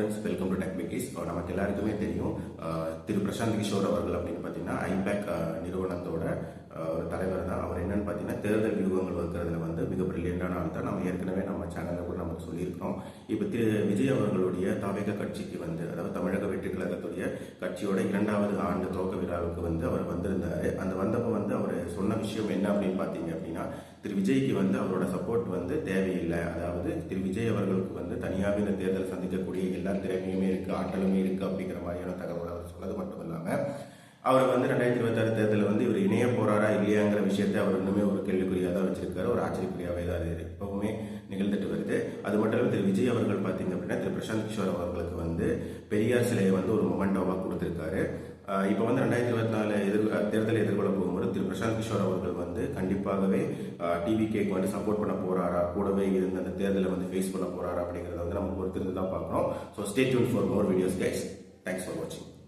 Friends, welcome to tech Vicky's. நமக்கு எல்லாருக்குமே தெரியும், திரு பிரசாந்த் கிஷோர் அவர்கள் அப்படின்னு பார்த்தீங்கன்னா ஐபேக் நிறுவனத்தோட ஒரு தலைவர் தான். அவர் என்னன்னு பார்த்தீங்கன்னா தேர்தல் வியூகங்கள் வகுக்கிறதுல வந்து மிக பிரில்லியண்டான ஆள் தான். நம்ம ஏற்கனவே நம்ம சேனலில் கூட நம்ம சொல்லியிருக்கிறோம். இப்போ திரு விஜய் அவர்களுடைய தாவேக கட்சிக்கு வந்து, அதாவது தமிழக வெற்றி கழகத்துடைய கட்சியோட 2வது ஆண்டு துவக்க விழாவுக்கு வந்து அவர் வந்திருந்தாரு. அந்த வந்தப்போ வந்து அவர் சொன்ன விஷயம் என்ன அப்படின்னு பார்த்தீங்க அப்படின்னா, திரு விஜய்க்கு வந்து அவரோட சப்போர்ட் வந்து தேவையில்லை. அதாவது திரு விஜய் அவர்களுக்கு வந்து தனியாக இந்த தேர்தல் சந்திக்கக்கூடிய எல்லா திறமையுமே இருக்கு, ஆற்றலுமே இருக்கு அப்படிங்கிற மாதிரியான தகவல் அவர் சொன்னது மட்டும் இல்லாமல், அவர் வந்து 2026 தேர்தலில் வந்து இவர் இணைய போறாரா இல்லையாங்கிற விஷயத்தை அவர் இன்னுமே ஒரு கேள்விக்குறியாக தான் வச்சிருக்காரு. ஒரு ஆச்சரியக்குறியாகவே தான் அது எப்பவுமே நிகழ்ந்துட்டு வருது. அது மட்டும் இல்லாமல் திரு விஜய் அவர்கள் பார்த்தீங்க அப்படின்னா திரு பிரசாந்த் கிஷோர் அவர்களுக்கு வந்து பெரியார் சிலையை வந்து ஒரு மொமெண்டோவாக கொடுத்திருக்காரு. இப்போ வந்து 2024 தேர்தலை எதிர்கொள்ள போகும்போது திரு பிரசாந்த் கிஷோர் அவர்கள் வந்து கண்டிப்பாகவே டிவிகேக்கு வந்து சப்போர்ட் பண்ண போறாரா, கூடவே இருந்து அந்த தேர்தலை வந்து ஃபேஸ் பண்ண போறாரா அப்படிங்கிறத வந்து நம்ம பொறுத்திருந்து தான் பார்க்கணும். So stay tune for more videos guys. Thanks for வாட்சிங்.